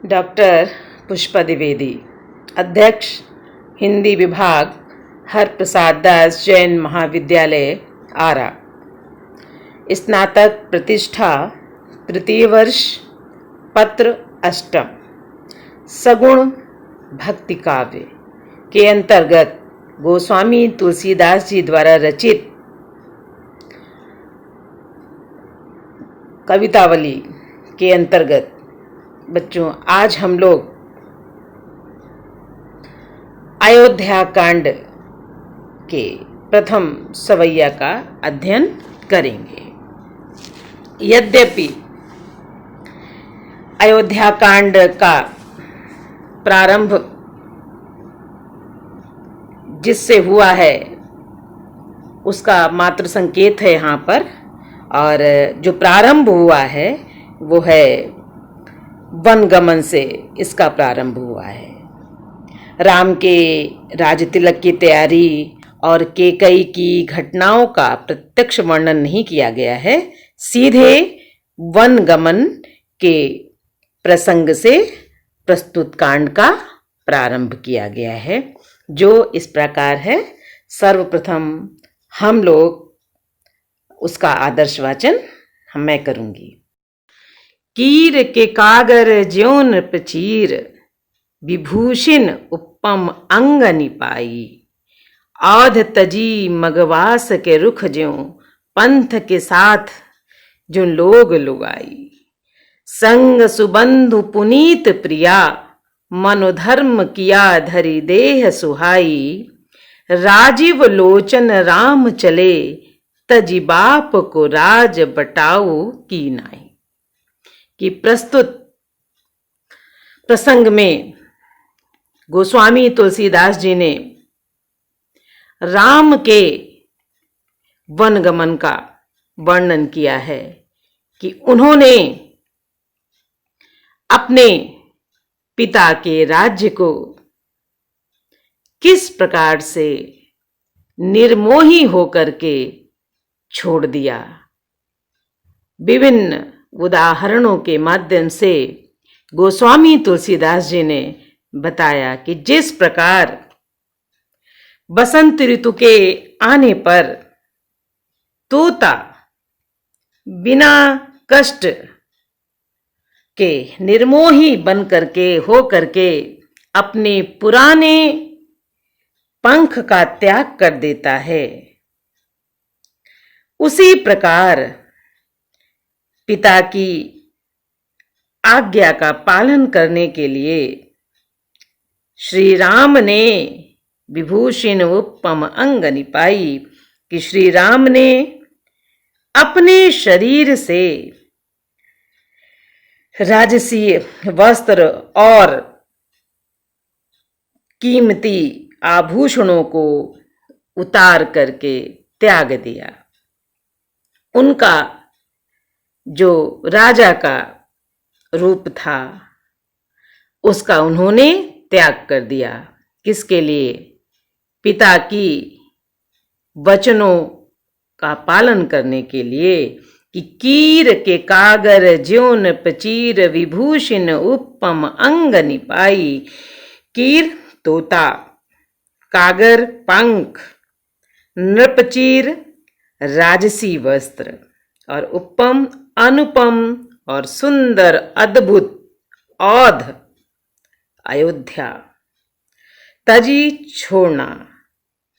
Doctor Pushpa Dwivedi, अध्यक्ष हिंदी विभाग, हरप्रसाद दास जैन महाविद्यालय, आरा। स्नातक प्रतिष्ठा, तृतीय वर्ष, पत्र अष्टम, सगुण भक्ति काव्य के अंतर्गत गोस्वामी तुलसीदास जी द्वारा रचित कवितावली के अंतर्गत बच्चों आज हम लोग अयोध्या कांड के प्रथम सवैया का अध्ययन करेंगे। यद्यपि अयोध्या कांड का प्रारंभ जिससे हुआ है उसका मात्र संकेत है यहाँ पर, और जो प्रारंभ हुआ है वो है वनगमन से। इसका प्रारंभ हुआ है राम के राज तिलक की तैयारी और कैकेयी की घटनाओं का प्रत्यक्ष वर्णन नहीं किया गया है, सीधे वनगमन के प्रसंग से प्रस्तुत कांड का प्रारंभ किया गया है, जो इस प्रकार है। सर्वप्रथम हम लोग उसका आदर्श वाचन मैं करूंगी। कीर के कागर ज्यों नृपचीर, विभूषिन उपम अंग निपाई। औध तजी मगवास के रुख ज्यों, पंथ के साथ जो लोग लुगाई। संग सुबंधु पुनीत प्रिया, मनोधर्म किया धरी देह सुहाई। राजीव लोचन राम चले, तजी बाप को राज बटाऊ की नाई। कि प्रस्तुत प्रसंग में गोस्वामी तुलसीदास जी ने राम के वनगमन का वर्णन किया है कि उन्होंने अपने पिता के राज्य को किस प्रकार से निर्मोही होकर के छोड़ दिया। विभिन्न उदाहरणों के माध्यम से गोस्वामी तुलसीदास जी ने बताया कि जिस प्रकार बसंत ऋतु के आने पर तोता बिना कष्ट के निर्मोही बन करके हो करके अपने पुराने पंख का त्याग कर देता है, उसी प्रकार पिता की आज्ञा का पालन करने के लिए श्री राम ने विभूषिन उपम अंग निपाई, कि श्री राम ने अपने शरीर से राजसी वस्त्र और कीमती आभूषणों को उतार करके त्याग दिया। उनका जो राजा का रूप था उसका उन्होंने त्याग कर दिया। किसके लिए? पिता की वचनों का पालन करने के लिए। कि कीर के कागर ज्यों नृपचीर, विभूषिन उपम अंग निपाई। कीर तोता, कागर पंख, नृपचीर राजसी वस्त्र, और उपम अनुपम और सुंदर अद्भुत औध अयोध्या। तजी छोड़ना,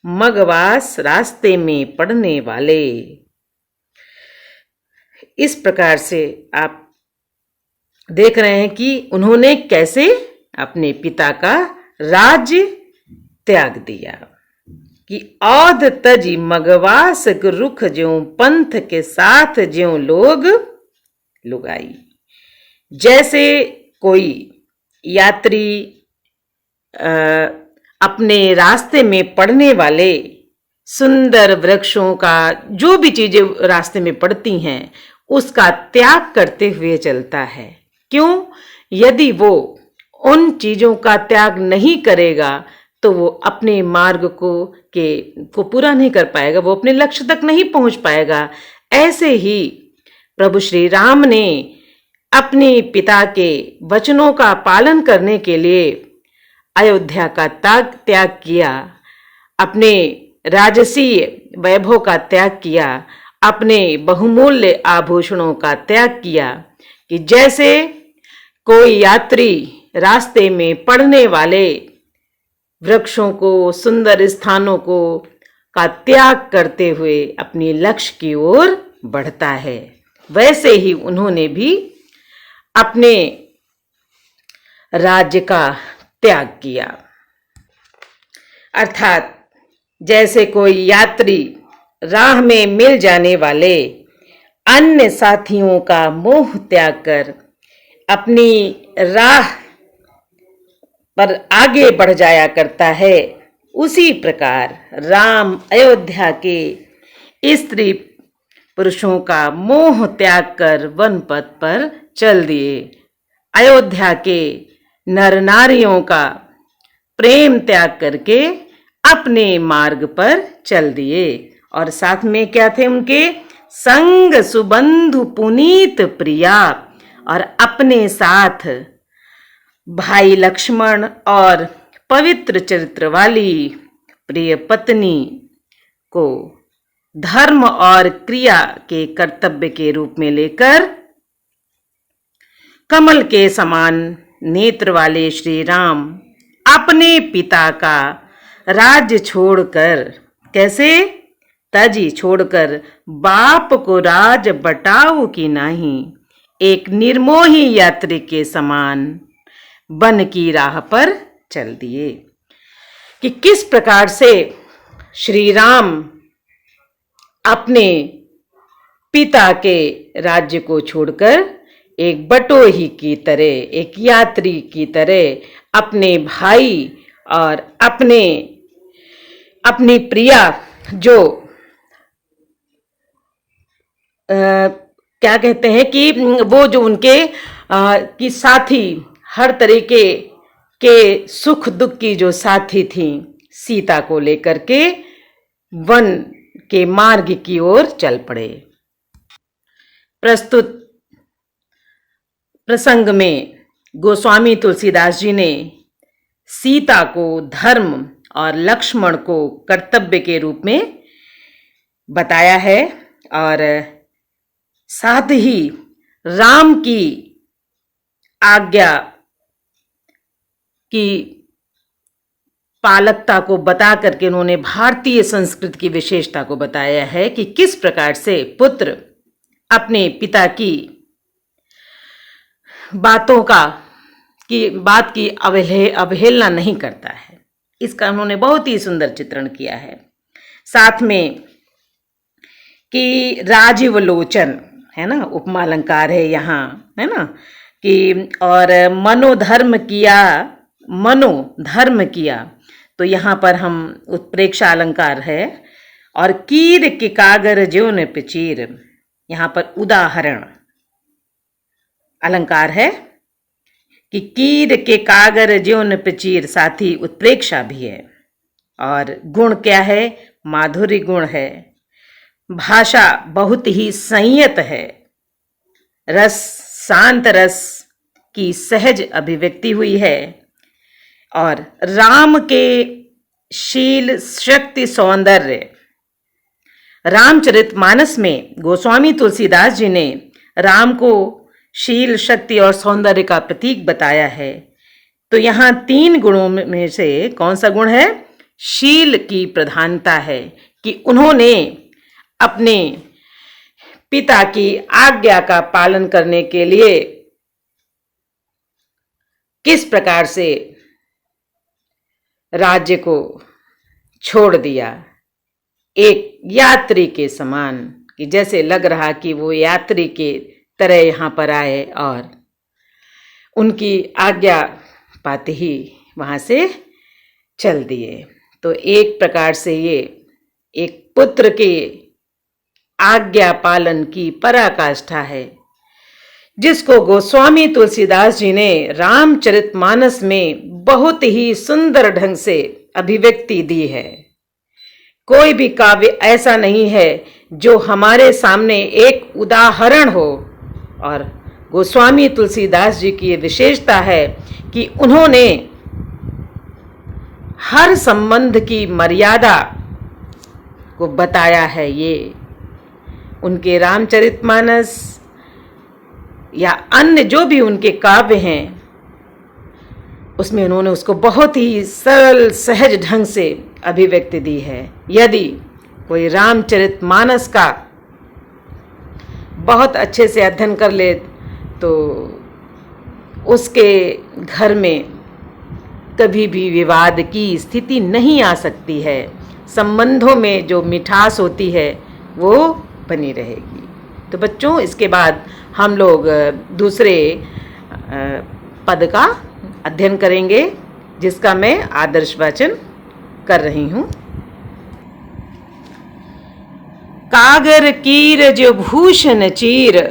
मगवास रास्ते में पड़ने वाले। इस प्रकार से आप देख रहे हैं कि उन्होंने कैसे अपने पिता का राज्य त्याग दिया। कि औध तजी मगवास रुख ज्यों, पंथ के साथ ज्यों लोग लुगाई। जैसे कोई यात्री अपने रास्ते में पड़ने वाले सुंदर वृक्षों का, जो भी चीजें रास्ते में पड़ती हैं उसका त्याग करते हुए चलता है। क्यों? यदि वो उन चीजों का त्याग नहीं करेगा तो वो अपने मार्ग को पूरा नहीं कर पाएगा, वो अपने लक्ष्य तक नहीं पहुंच पाएगा। ऐसे ही प्रभु श्री राम ने अपने पिता के वचनों का पालन करने के लिए अयोध्या का त्याग किया, अपने राजसीय वैभव का त्याग किया, अपने बहुमूल्य आभूषणों का त्याग किया, कि जैसे कोई यात्री रास्ते में पड़ने वाले वृक्षों को, सुंदर स्थानों को का त्याग करते हुए अपने लक्ष्य की ओर बढ़ता है, वैसे ही उन्होंने भी अपने राज्य का त्याग किया। अर्थात जैसे कोई यात्री राह में मिल जाने वाले अन्य साथियों का मोह त्याग कर अपनी राह पर आगे बढ़ जाया करता है, उसी प्रकार राम अयोध्या के स्त्री पुरुषों का मोह त्याग कर वन पथ पर चल दिए। अयोध्या के नर नारियों का प्रेम त्याग करके अपने मार्ग पर चल दिए। और साथ में क्या थे उनके? संग सुबंधु पुनीत प्रिया, और अपने साथ भाई लक्ष्मण और पवित्र चरित्र वाली प्रिय पत्नी को धर्म और क्रिया के कर्तव्य के रूप में लेकर कमल के समान नेत्र वाले श्री राम अपने पिता का राज्य छोड़कर, कैसे? तजी छोड़कर बाप को राज बटाऊ की नाही, एक निर्मोही यात्री के समान वन की राह पर चल दिए। कि किस प्रकार से श्री राम अपने पिता के राज्य को छोड़कर एक बटोही की तरह, एक यात्री की तरह अपने भाई और अपनी प्रिया, जो क्या कहते हैं कि वो जो उनके की साथी, हर तरीके के सुख दुख की जो साथी थी, सीता को लेकर के वन के मार्ग की ओर चल पड़े। प्रस्तुत प्रसंग में गोस्वामी तुलसीदास जी ने सीता को धर्म और लक्ष्मण को कर्तव्य के रूप में बताया है, और साथ ही राम की आज्ञा की पालकता को बता करके उन्होंने भारतीय संस्कृति की विशेषता को बताया है कि किस प्रकार से पुत्र अपने पिता की बात की अवहेलना नहीं करता है। इसका उन्होंने बहुत ही सुंदर चित्रण किया है। साथ में कि राजीव लोचन है ना, उपमा अलंकार है यहाँ, है ना, कि और मनोधर्म किया, तो यहाँ पर हम उत्प्रेक्षा अलंकार है, और कीर के कागर ज्यों न पिचीर, यहाँ पर उदाहरण अलंकार है कि कीर के कागर ज्यों न पिचीर, साथ ही उत्प्रेक्षा भी है। और गुण क्या है? माधुर्य गुण है, भाषा बहुत ही संयत है, रस शांत रस की सहज अभिव्यक्ति हुई है, और राम के शील शक्ति सौंदर्य, रामचरितमानस में गोस्वामी तुलसीदास जी ने राम को शील शक्ति और सौंदर्य का प्रतीक बताया है। तो यहाँ 3 गुणों में से कौन सा गुण है? शील की प्रधानता है, कि उन्होंने अपने पिता की आज्ञा का पालन करने के लिए किस प्रकार से राज्य को छोड़ दिया, एक यात्री के समान, कि जैसे लग रहा कि वो यात्री के तरह यहाँ पर आए और उनकी आज्ञा पाते ही वहाँ से चल दिए। तो एक प्रकार से ये एक पुत्र के आज्ञा पालन की पराकाष्ठा है, जिसको गोस्वामी तुलसीदास जी ने रामचरितमानस में बहुत ही सुंदर ढंग से अभिव्यक्ति दी है। कोई भी काव्य ऐसा नहीं है जो हमारे सामने एक उदाहरण हो, और गोस्वामी तुलसीदास जी की ये विशेषता है कि उन्होंने हर संबंध की मर्यादा को बताया है। ये उनके रामचरितमानस या अन्य जो भी उनके काव्य हैं, उसमें उन्होंने उसको बहुत ही सरल सहज ढंग से अभिव्यक्ति दी है। यदि कोई रामचरितमानस का बहुत अच्छे से अध्ययन कर ले तो उसके घर में कभी भी विवाद की स्थिति नहीं आ सकती है। संबंधों में जो मिठास होती है वो बनी रहेगी। तो बच्चों, इसके बाद हम लोग दूसरे पद का अध्ययन करेंगे, जिसका मैं आदर्श वाचन कर रही हूँ। कागर कीर जो भूषण चीर,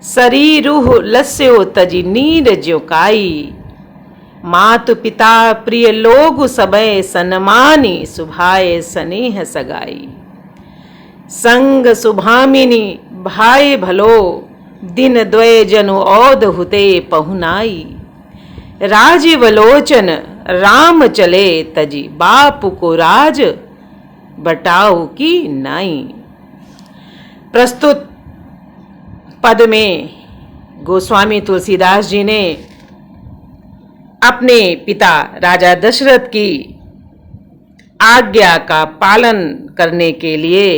शरीरुह लस्यो तजि नीर जो काई। मातु पिता प्रिय लोग सबय सन्मानी, सुभाए स्नेह सगाई। संग सुभामिनी भाई भलो, दिन द्वय जनु औध हुते पहुनाई। राजीव लोचन राम चले, तजी बापु को राज बटाऊ की नाई। प्रस्तुत पद में गोस्वामी तुलसीदास जी ने अपने पिता राजा दशरथ की आज्ञा का पालन करने के लिए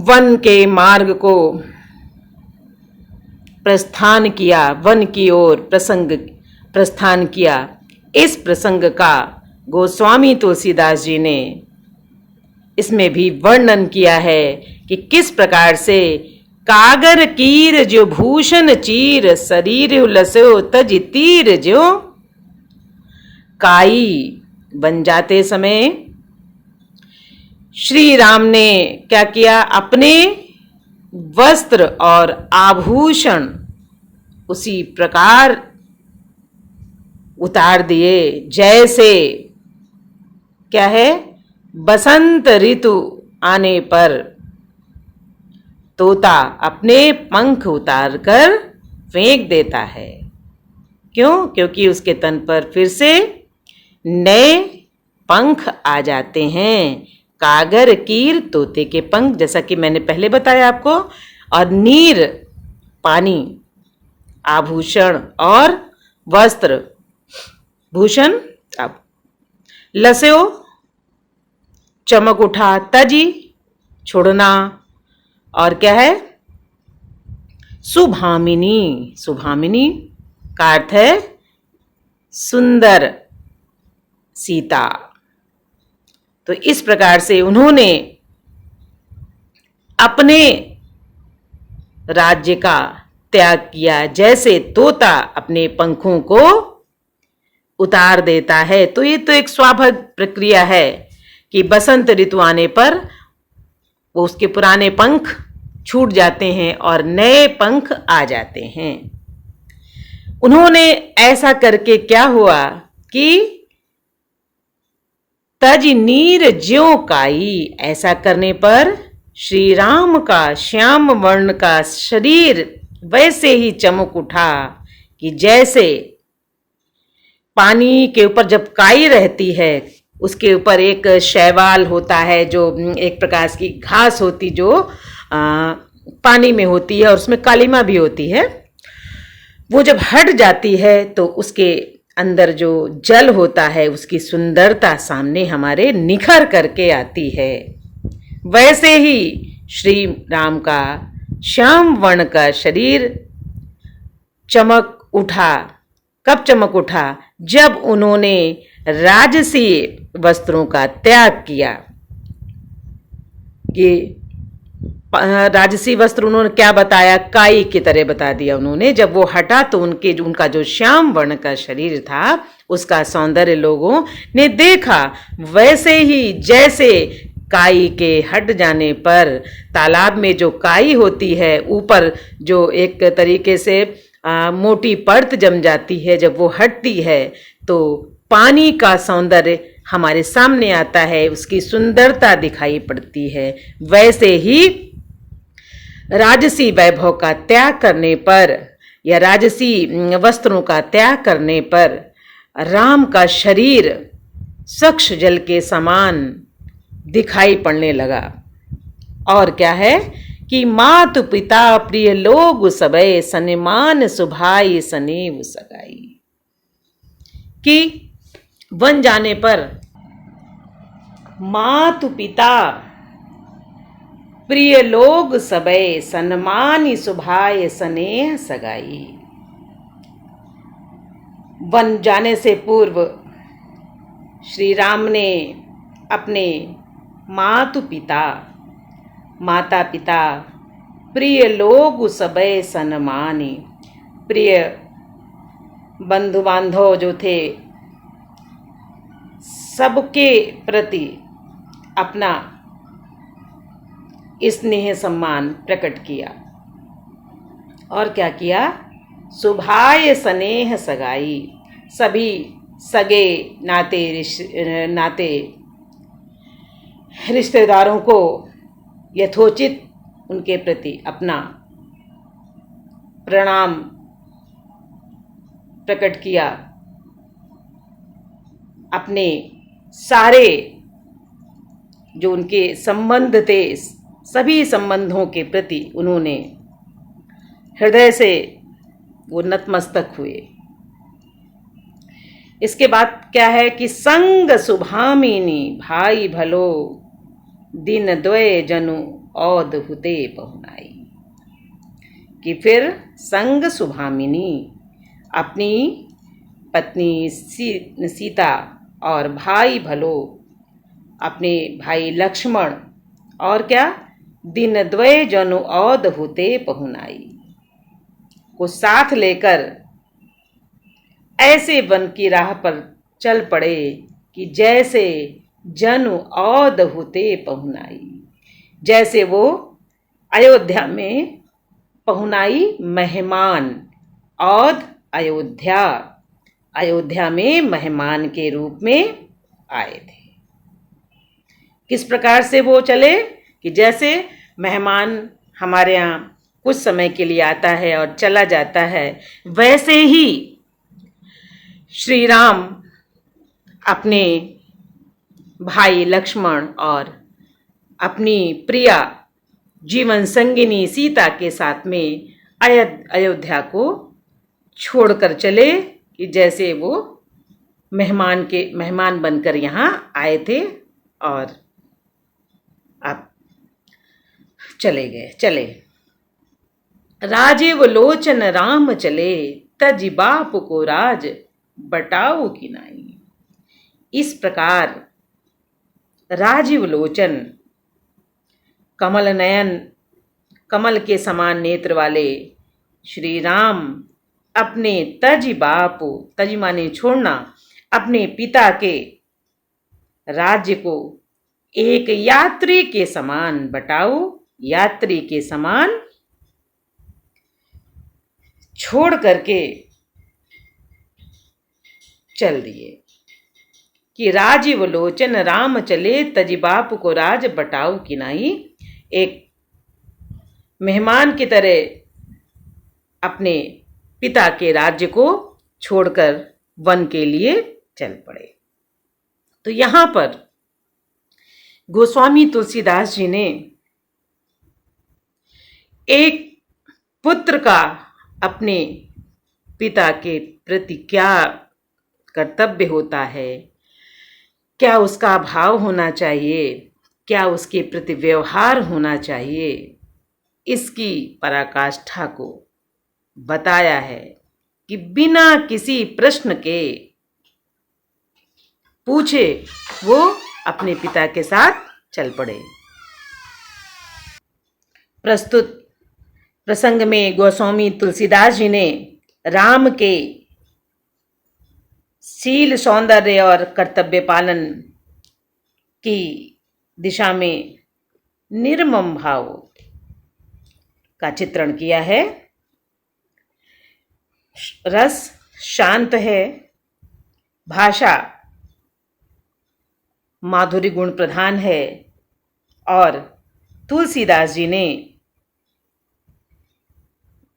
वन के मार्ग को प्रस्थान किया, वन की ओर प्रस्थान किया। इस प्रसंग का गोस्वामी तुलसीदास जी ने इसमें भी वर्णन किया है कि किस प्रकार से कागर कीर जो भूषण चीर, शरीर लसो तज तीर जो काई। बन जाते समय श्री राम ने क्या किया, अपने वस्त्र और आभूषण उसी प्रकार उतार दिए जैसे क्या है, बसंत ऋतु आने पर तोता अपने पंख उतार कर फेंक देता है। क्यों? क्योंकि उसके तन पर फिर से नए पंख आ जाते हैं। कागर कीर, तोते के पंख, जैसा कि मैंने पहले बताया आपको, और नीर पानी, आभूषण और वस्त्र भूषण। अब लस्यो चमक उठा, तजी छोड़ना, और क्या है, सुभामिनी। सुभामिनी का अर्थ है सुंदर सीता। तो इस प्रकार से उन्होंने अपने राज्य का त्याग किया, जैसे तोता अपने पंखों को उतार देता है। तो ये तो एक स्वाभाविक प्रक्रिया है कि बसंत ऋतु आने पर वो उसके पुराने पंख छूट जाते हैं और नए पंख आ जाते हैं। उन्होंने ऐसा करके क्या हुआ कि तज नीर ज्यों काई, ऐसा करने पर श्री राम का श्याम वर्ण का शरीर वैसे ही चमक उठा कि जैसे पानी के ऊपर जब काई रहती है, उसके ऊपर एक शैवाल होता है, जो एक प्रकार की घास होती जो पानी में होती है और उसमें कालिमा भी होती है। वो जब हट जाती है तो उसके अंदर जो जल होता है उसकी सुंदरता सामने हमारे निखर करके आती है। वैसे ही श्री राम का श्याम वर्ण का शरीर चमक उठा। कब चमक उठा? जब उन्होंने राजसी वस्त्रों का त्याग किया। कि राजसी वस्त्र उन्होंने क्या बताया, काई की तरह बता दिया उन्होंने। जब वो हटा तो उनका जो श्याम वर्ण का शरीर था उसका सौंदर्य लोगों ने देखा। वैसे ही जैसे काई के हट जाने पर तालाब में जो काई होती है, ऊपर जो एक तरीके से मोटी परत जम जाती है, जब वो हटती है तो पानी का सौंदर्य हमारे सामने आता है, उसकी सुंदरता दिखाई पड़ती है। वैसे ही राजसी वैभव का त्याग करने पर या राजसी वस्त्रों का त्याग करने पर राम का शरीर स्वच्छ जल के समान दिखाई पड़ने लगा। और क्या है कि मातु पिता प्रिय लोग सबय सन्मान सुभाई सनेव सगाई, कि वन जाने पर मातु पिता प्रिय लोग सबय सन्मानी सुभाय स्नेह सगाई। वन जाने से पूर्व श्री राम ने अपने माता पिता प्रिय लोग सबय सन्मानी, प्रिय बंधु बांधव जो थे सबके प्रति अपना स्नेह सम्मान प्रकट किया। और क्या किया? सुभाय स्नेह सगाई, सभी सगे नाते रिश्तेदारों को यथोचित उनके प्रति अपना प्रणाम प्रकट किया। अपने सारे जो उनके संबंध थे सभी संबंधों के प्रति उन्होंने हृदय से वो नतमस्तक हुए। इसके बाद क्या है कि संग सुभामिनी भाई भलो दिन द्वय जनु औध हुते पहुनाई, कि फिर संग सुभामिनी अपनी पत्नी सीता और भाई भलो अपने भाई लक्ष्मण और क्या दिन द्वय जनु औध हुते पहुनाई को साथ लेकर ऐसे वन की राह पर चल पड़े कि जैसे जनु औध हुते पहुनाई, जैसे वो अयोध्या में पहुनाई मेहमान, औध अयोध्या में मेहमान के रूप में आए थे। किस प्रकार से वो चले कि जैसे मेहमान हमारे यहाँ कुछ समय के लिए आता है और चला जाता है, वैसे ही श्री राम अपने भाई लक्ष्मण और अपनी प्रिया जीवन संगिनी सीता के साथ में अयोध्या को छोड़कर चले कि जैसे वो मेहमान बनकर यहाँ आए थे और अब चले। राजीव लोचन राम चले तज बाप को राज बटाओ की नाई। इस प्रकार राजीव लोचन कमल नयन कमल के समान नेत्र वाले श्री राम अपने तज माने छोड़ना, अपने पिता के राज्य को एक यात्री के समान बटाओ, यात्री के समान छोड़ करके चल दिए कि राजीव लोचन राम चले तज बाप को राज बटाओ की नाई। एक मेहमान की तरह अपने पिता के राज्य को छोड़कर वन के लिए चल पड़े। तो यहाँ पर गोस्वामी तुलसीदास जी ने एक पुत्र का अपने पिता के प्रति क्या कर्तव्य होता है, क्या उसका भाव होना चाहिए, क्या उसके प्रति व्यवहार होना चाहिए, इसकी पराकाष्ठा को बताया है कि बिना किसी प्रश्न के पूछे वो अपने पिता के साथ चल पड़े। प्रस्तुत प्रसंग में गोस्वामी तुलसीदास जी ने राम के शील सौंदर्य और कर्तव्य पालन की दिशा में निर्मम भाव का चित्रण किया है। रस शांत है, भाषा माधुरी गुण प्रधान है और तुलसीदास जी ने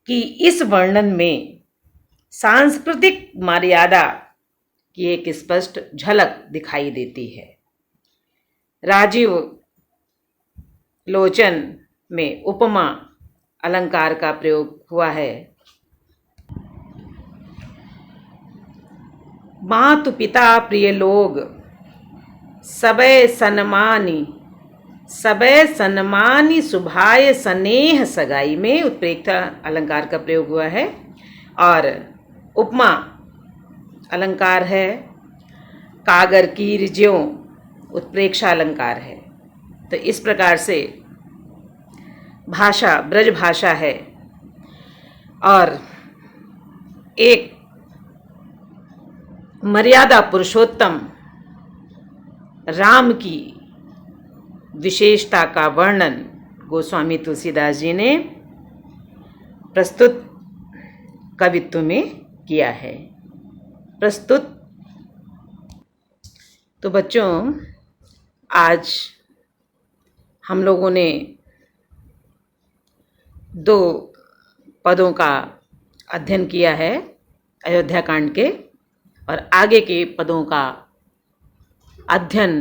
कि इस वर्णन में सांस्कृतिक मर्यादा की एक स्पष्ट झलक दिखाई देती है। राजीव लोचन में उपमा अलंकार का प्रयोग हुआ है। मातु पिता प्रिय लोग सबे सन्मानी सुभाय स्नेह सगाई में उत्प्रेक्षा अलंकार का प्रयोग हुआ है। और उपमा अलंकार है कागर कीर ज्यों, उत्प्रेक्षा अलंकार है। तो इस प्रकार से भाषा ब्रज भाषा है और एक मर्यादा पुरुषोत्तम राम की विशेषता का वर्णन गोस्वामी तुलसीदास जी ने प्रस्तुत कवित्व में किया है। प्रस्तुत। तो बच्चों, आज हम लोगों ने 2 पदों का अध्ययन किया है अयोध्या कांड के, और आगे के पदों का अध्ययन